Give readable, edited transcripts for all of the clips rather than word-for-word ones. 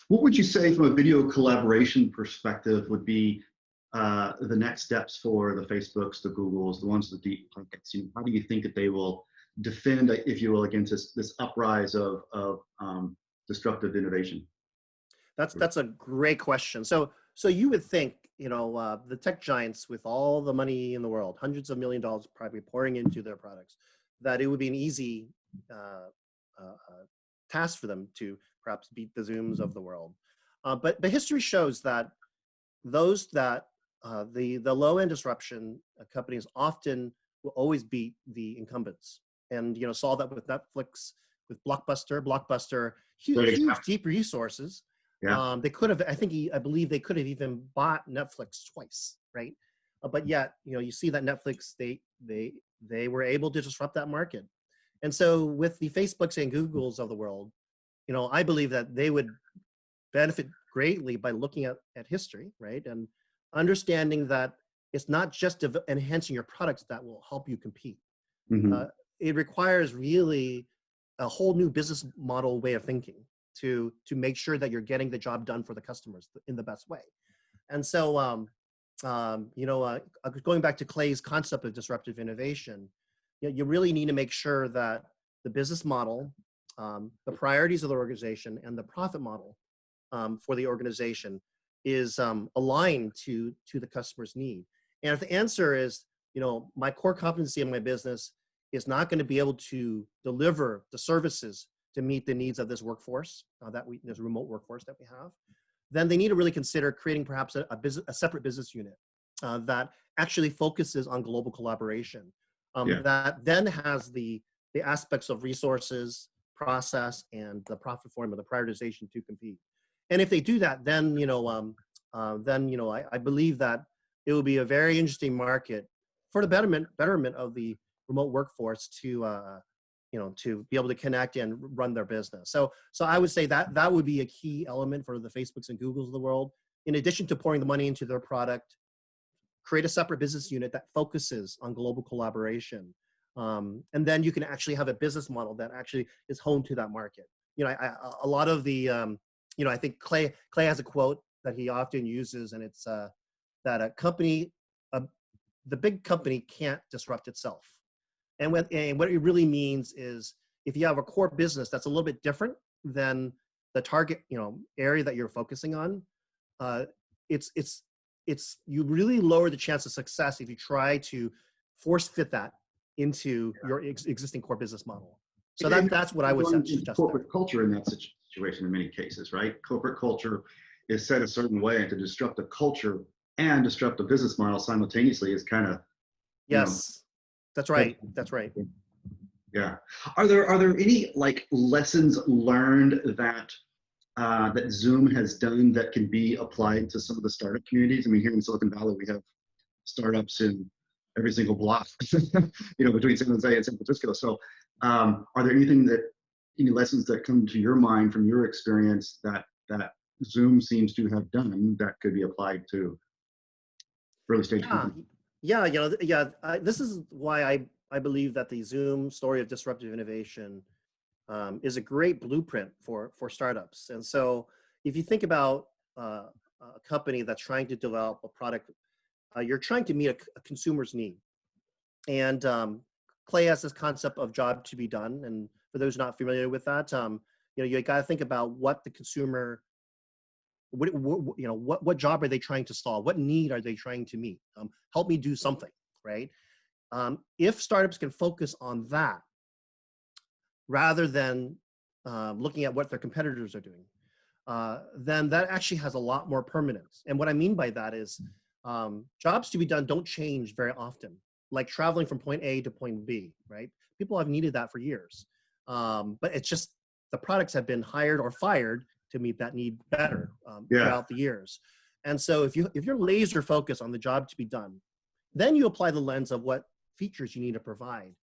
What would you say from a video collaboration perspective would be the next steps for the Facebooks, the Googles, the ones with deep pockets? How do you think that they will defend, if you will, against this uprise of disruptive innovation? That's a great question. So you would think, the tech giants with all the money in the world, hundreds of $1 million probably pouring into their products, that it would be an easy task for them to perhaps beat the Zooms of the world. But history shows that those that the low end disruption companies often will always beat the incumbents. And saw that with Netflix, with Blockbuster, huge deep resources. Yeah. They could have, I believe they could have even bought Netflix twice, right? But yet, you see that Netflix, they were able to disrupt that market. And so with the Facebooks and Googles of the world, I believe that they would benefit greatly by looking at history, right? And understanding that it's not just enhancing your products that will help you compete. Mm-hmm. It requires really a whole new business model way of thinking to make sure that you're getting the job done for the customers in the best way. And so, going back to Clay's concept of disruptive innovation, you really need to make sure that the business model, the priorities of the organization, and the profit model for the organization is aligned to the customer's need. And if the answer is, my core competency in my business is not going to be able to deliver the services to meet the needs of this workforce, this remote workforce that we have, then they need to really consider creating perhaps a separate business unit that actually focuses on global collaboration, that then has the aspects of resources, process, and the profit formula, the prioritization to compete. And if they do that, then I believe that it will be a very interesting market for the betterment of the remote workforce to be able to connect and run their business. So I would say that would be a key element for the Facebooks and Googles of the world. In addition to pouring the money into their product, create a separate business unit that focuses on global collaboration. And then you can actually have a business model that actually is honed to that market. A lot of the, I think Clay has a quote that he often uses, and it's that the big company can't disrupt itself. And what it really means is if you have a core business that's a little bit different than the target, area that you're focusing on, you really lower the chance of success if you try to force fit that into your existing core business model. So that's what I would suggest. Corporate culture in that situation in many cases, right? Corporate culture is set a certain way, and to disrupt a culture and disrupt a business model simultaneously is kind of, yes. That's right. That's right. Yeah. Are there any lessons learned that Zoom has done that can be applied to some of the startup communities? I mean, here in Silicon Valley, we have startups in every single block, between San Jose and San Francisco. So, are there any lessons that come to your mind from your experience that Zoom seems to have done that could be applied to early stage companies? This is why I believe that the Zoom story of disruptive innovation is a great blueprint for startups. And so if you think about a company that's trying to develop a product, you're trying to meet a consumer's need. And Clay has this concept of job to be done. And for those not familiar with that, you got to think about what the consumer, what job are they trying to solve? What need are they trying to meet? Help me do something, right? If startups can focus on that rather than looking at what their competitors are doing, then that actually has a lot more permanence. And what I mean by that is jobs to be done don't change very often, like traveling from point A to point B, right? People have needed that for years. But it's just the products have been hired or fired to meet that need better throughout the years. And so if you're laser focused on the job to be done, then you apply the lens of what features you need to provide.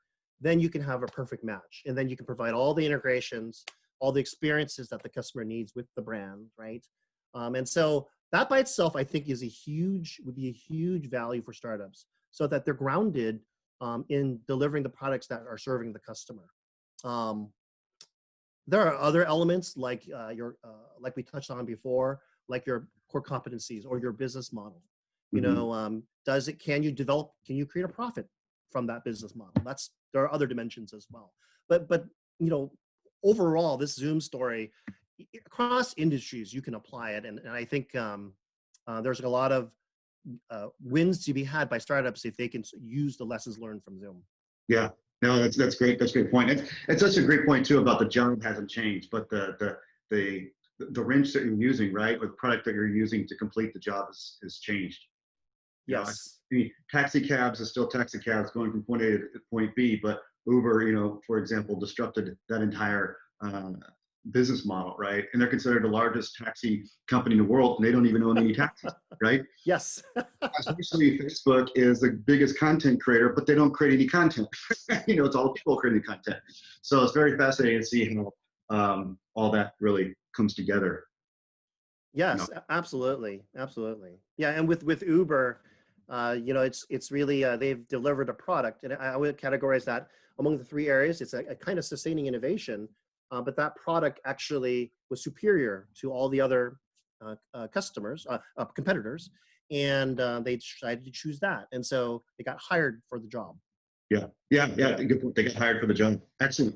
Then you can have a perfect match. And then you can provide all the integrations, all the experiences that the customer needs with the brand, right? And so that by itself, I think would be a huge value for startups so that they're grounded in delivering the products that are serving the customer. There are other elements like like we touched on before, like your core competencies or your business model. You Hmm. know, can you create a profit from that business model? There are other dimensions as well. But you know, overall, this Zoom story across industries, you can apply it, and I think there's a lot of wins to be had by startups if they can use the lessons learned from Zoom. Yeah, no, that's great. That's a great point. It's such a great point too about the job hasn't changed, but the wrench that you're using, right, or the product that you're using to complete the job has changed. You know, Yes. taxi cabs are still taxi cabs going from point A to point B, but Uber, you know, for example, disrupted that entire business model, right? And they're considered the largest taxi company in the world, and they don't even own any taxis, right? Yes. Especially Facebook is the biggest content creator, but they don't create any content. You know, it's all people creating content. So it's very fascinating to see how all that really comes together. You know? Yes, absolutely, absolutely. Yeah, and with Uber, you know, it's really they've delivered a product, and I would categorize that among the three areas. It's a kind of sustaining innovation, but that product actually was superior to all the other competitors, and they decided to choose that, and so they got hired for the job. Yeah, yeah, yeah. Good point. They got hired for the job. Excellent.